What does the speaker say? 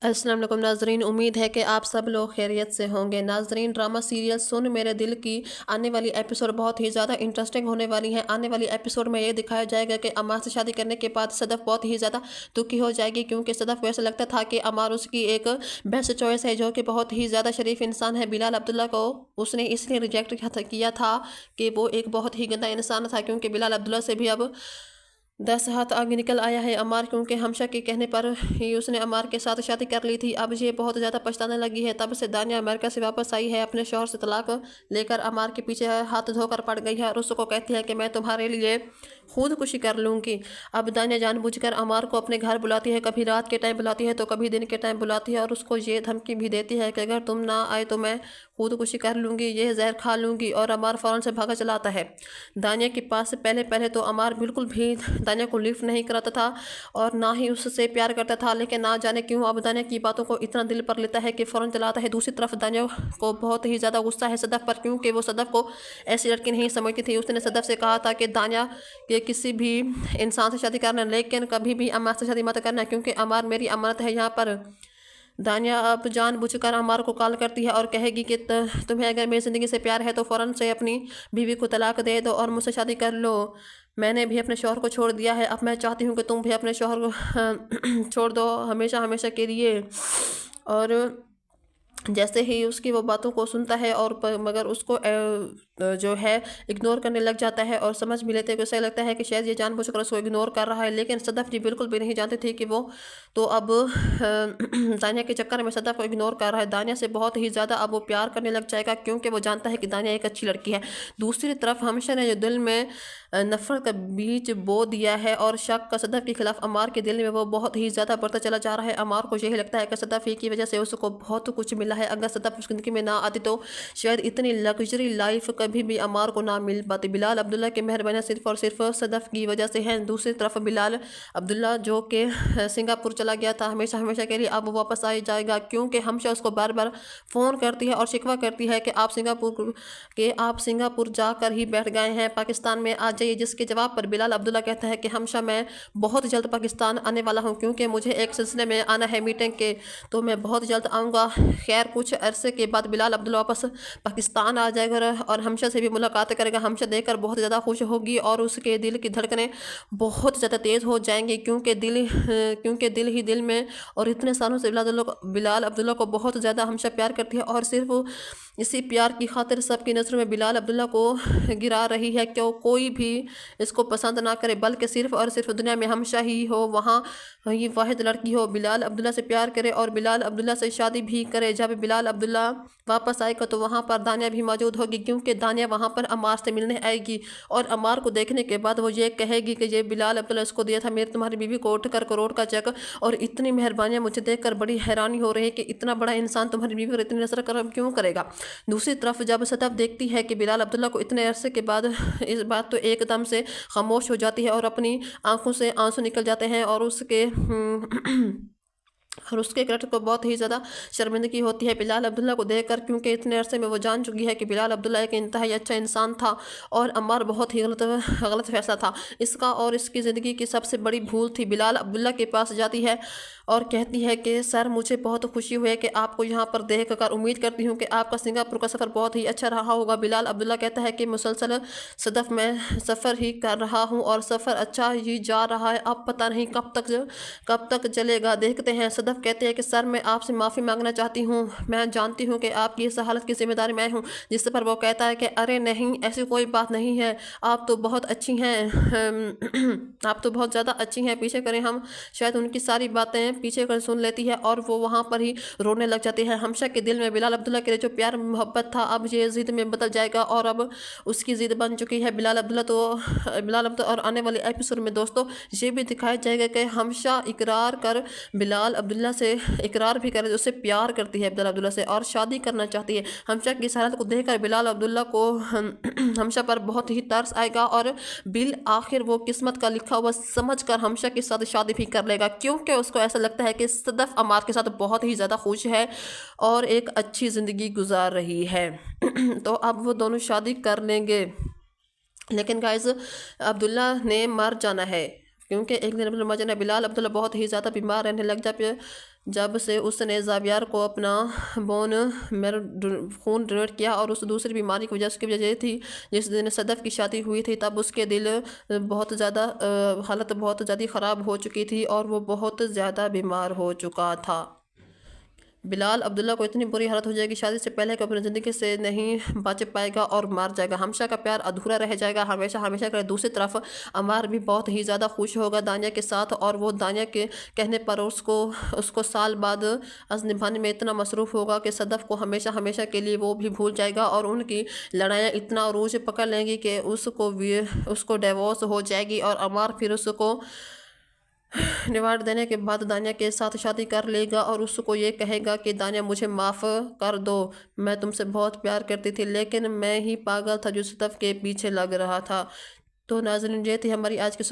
अस्सलाम वालेकुम नाज़रीन, उम्मीद है कि आप सब लोग खैरियत से होंगे। नाज़रीन, ड्रामा सीरियल सुन मेरे दिल की आने वाली एपिसोड बहुत ही ज़्यादा इंटरेस्टिंग होने वाली है। आने वाली एपिसोड में ये दिखाया जाएगा कि अमार से शादी करने के बाद सदफ़ बहुत ही ज़्यादा दुखी हो जाएगी, क्योंकि सदफ़ को ऐसा लगता था कि अमार उसकी एक बेस्ट चॉइस है, जो कि बहुत ही ज़्यादा शरीफ इंसान है। बिलाल अब्दुल्ला को उसने इसलिए रिजेक्ट किया था कि वो एक बहुत ही गंदा इंसान था, क्योंकि बिलाल अब्दुल्ला से भी अब 10 हाथ आगे निकल आया है अमार, क्योंकि हमशा के कहने पर ही उसने अमार के साथ शादी कर ली थी। अब ये बहुत ज़्यादा पछताने लगी है। तब से दानिया अमेरिका से वापस आई है, अपने शौहर से तलाक लेकर अमार के पीछे हाथ धोकर पड़ गई है और उसको कहती है कि मैं तुम्हारे लिए खुदकुशी कर लूँगी। अब दानिया जानबूझकर अमार को अपने घर बुलाती है, कभी रात के टाइम बुलाती है तो कभी दिन के टाइम बुलाती है, और उसको ये धमकी भी देती है कि अगर तुम ना आए तो मैं खुदकुशी कर लूँगी, ये जहर खा लूँगी। और अमार फ़ौरन से भागा चला आता है दानिया के पास से। पहले तो अमार बिल्कुल भी दानिया को लिफ्ट नहीं कराता था और ना ही उससे प्यार करता था, लेकिन ना जाने क्यों अब दानिया की बातों को इतना दिल पर लेता है कि फ़ौरन चला आता है। दूसरी तरफ दानिया को बहुत ही ज़्यादा गुस्सा है सदफ़ पर, क्योंकि वो सदफ़ को ऐसी लड़की नहीं समझती थी। उसने सदफ़ से कहा था कि दानिया के किसी भी इंसान से शादी करना, लेकिन कभी भी अमार से शादी मत करना, क्योंकि अमार मेरी अमानत है यहाँ पर। दानिया अब जानबूझकर अमार को कॉल करती है और कहेगी कि तुम्हें अगर मेरी ज़िंदगी से प्यार है तो फ़ौरन से अपनी बीवी को तलाक दे दो और मुझसे शादी कर लो। मैंने भी अपने शौहर को छोड़ दिया है, अब मैं चाहती हूँ कि तुम भी अपने शौहर को छोड़ दो हमेशा हमेशा के लिए। और जैसे ही उसकी वो बातों को सुनता है और मगर उसको जो है इग्नोर करने लग जाता है, और समझ भी लेते हैं कि उसे लगता है कि शायद ये जानबूझकर उसको इग्नोर कर रहा है, लेकिन सदफ़ जी बिल्कुल भी नहीं जानती थी कि वो तो अब दानिया के चक्कर में सदफ़ को इग्नोर कर रहा है। दानिया से बहुत ही ज़्यादा अब वो प्यार करने लग जाएगा, क्योंकि वो जानता है कि दानिया एक अच्छी लड़की है। दूसरी तरफ हमशा ने जो दिल में नफ़रत का बीज बो दिया है और शक का सदफ़ के खिलाफ अमार के दिल में वो बहुत ही ज़्यादा बढ़ता चला जा रहा है। अमार को यही लगता है कि सदफ़ ही की वजह से उसको बहुत कुछ मिला है। अगर सदफ़ उसकी ज़िंदगी में ना आती तो शायद इतनी लग्जरी लाइफ कभी भी अमार को ना मिल पाती। बिलाल अब्दुल्ला की मेहरबानी सिर्फ़ और सिर्फ सदफ़ की वजह से है। दूसरी तरफ बिलाल अब्दुल्ला जो कि सिंगापुर चला गया था हमेशा हमेशा के लिए, अब वो वापस आ जाएगा, क्योंकि हमशा उसको बार बार फ़ोन करती है और शिकवा करती है कि आप सिंगापुर जाकर ही बैठ गए हैं, पाकिस्तान में आ जाइए। जिसके जवाब पर बिलाल अब्दुल्ला कहता है कि हमशा मैं बहुत जल्द पाकिस्तान आने वाला हूँ, क्योंकि मुझे एक सिलसिले में आना है मीटिंग के, तो मैं बहुत जल्द आऊँगा। खैर कुछ अरसे के बाद बिलाल अब्दुल्ला वापस पाकिस्तान आ जाएगा और हमशा से भी मुलाकात करेगा। हमशा देखकर बहुत ज़्यादा खुश होगी और उसके दिल की धड़कनें बहुत ज़्यादा तेज़ हो जाएंगी, क्योंकि दिल ही दिल में, और इतने सालों से बिलाल अब्दुल्ला को बहुत ज़्यादा हमशा प्यार करती है, और सिर्फ इसी प्यार की खातिर सबकी नज़रों में बिलाल अब्दुल्ला को गिरा रही है। क्यों कोई भी इसको पसंद ना करे, बल्कि सिर्फ और सिर्फ दुनिया में हमशा ही हो, वहाँ ये वाहिद लड़की हो बिलाल अब्दुल्ला से प्यार करे और बिलाल अब्दुल्ला से शादी भी करे। जब बिलाल अब्दुल्ला वापस आएगा तो वहाँ पर दानिया भी मौजूद होगी, क्योंकि दानिया वहाँ पर अमार से मिलने आएगी, और अमार को देखने के बाद वो ये कहेगी कि ये बिलाल अब्दुल्ला इसको दिया था मेरी तुम्हारी बीवी को उठकर करोड़ का चेक, और इतनी मेहरबानियाँ मुझे देखकर बड़ी हैरानी हो रही है कि इतना बड़ा इंसान तुम्हारी बीवी पर इतनी नजर करम क्यों करेगा। दूसरी तरफ जब सदफ़ देखती है कि बिलाल अब्दुल्ला को इतने अरसे के बाद, इस बात तो एकदम से खामोश हो जाती है और अपनी आंखों से आंसू निकल जाते हैं, और उसके कैरेक्टर को बहुत ही ज़्यादा शर्मिंदगी होती है बिलाल अब्दुल्ला को देखकर, क्योंकि इतने अरसे में वो जान चुकी है कि बिलाल अब्दुल्ला एक इंतहाई अच्छा इंसान था और अमार बहुत ही गलत फैसला था इसका, और इसकी ज़िंदगी की सबसे बड़ी भूल थी। बिलाल अब्दुल्ला के पास जाती है और कहती है कि सर मुझे बहुत खुशी हुई है कि आपको यहाँ पर देख कर, उम्मीद करती हूँ कि आपका सिंगापुर का सफ़र बहुत ही अच्छा रहा होगा। बिलाल अब्दुल्ला कहता है कि मुसलसल सदफ़ मैं सफ़र ही कर रहा हूँ और सफ़र अच्छा ही जा रहा है, अब पता नहीं कब तक चलेगा, देखते हैं। सदफ़ कहते हैं कि सर मैं आपसे माफ़ी मांगना चाहती हूँ, मैं जानती हूँ कि आपकी इस हालत की जिम्मेदारी मैं हूँ। जिस पर वो कहता है कि अरे नहीं ऐसी कोई बात नहीं है, आप तो बहुत अच्छी हैं, आप तो बहुत ज़्यादा अच्छी हैं, पीछे करें हम। शायद उनकी सारी बातें पीछे कर सुन लेती है और वो वहाँ पर ही रोने लग जाती है। हमशा के दिल में बिलाल अब्दुल्ला के लिए जो प्यार मोहब्बत था अब ये ज़िद में बदल जाएगा, और अब उसकी ज़िद बन चुकी है बिलाल अब्दुल्ला। और आने वाले एपिसोड में दोस्तों ये भी दिखाया जाएगा कि हमशा इकरार कर बिलाल अब्दुल्ला से इकरार भी करे, उससे प्यार करती है बिलाल अब्दुल्ला से और शादी करना चाहती है। हमशा की इस हालत को देखकर बिलाल अब्दुल्ला को हमशा पर बहुत ही तरस आएगा, और बिल आखिर वो किस्मत का लिखा हुआ समझ कर हमशा के साथ शादी भी कर लेगा, क्योंकि उसको ऐसा लगता है कि सदफ़ अमार के साथ बहुत ही ज़्यादा खुश है और एक अच्छी ज़िंदगी गुजार रही है। तो अब वो दोनों शादी कर लेंगे, लेकिन गाइस अब्दुल्ला ने मर जाना है। کیونکہ ایک دن اپنے مجنہ بلال عبداللہ بہت ہی زیادہ بیمار رہنے لگ جب سے اس نے زاویار کو اپنا بون میرو خون ڈونیٹ کیا، اور اس دوسری بیماری کی وجہ یہ تھی جس دن صدف کی شادی ہوئی تھی، تب اس کے دل بہت زیادہ حالت بہت زیادہ خراب ہو چکی تھی اور وہ بہت زیادہ بیمار ہو چکا تھا۔ بلال عبداللہ کو اتنی بری حالت ہو جائے گی شادی سے پہلے کہ اپنی زندگی سے نہیں بچ پائے گا اور مار جائے گا، ہمیشہ کا پیار ادھورا رہ جائے گا ہمیشہ ہمیشہ کا۔ دوسری طرف عمار بھی بہت ہی زیادہ خوش ہوگا دانیہ کے ساتھ، اور وہ دانیہ کے کہنے پر اس کو سال بعد از نبھانے میں اتنا مصروف ہوگا کہ صدف کو ہمیشہ ہمیشہ کے لیے وہ بھی بھول جائے گا، اور ان کی لڑائیاں اتنا عروج پکڑ لیں گی کہ اس کو ڈیورس ہو جائے گی، اور عمار پھر اس کو ڈیوارڈ دینے کے بعد دانیہ کے ساتھ شادی کر لے گا، اور اس کو یہ کہے گا کہ دانیہ مجھے معاف کر دو، میں تم سے بہت پیار کرتی تھی لیکن میں ہی پاگل تھا جو صدف کے پیچھے لگ رہا تھا۔ تو ناظرین، یہ تھی ہماری آج کی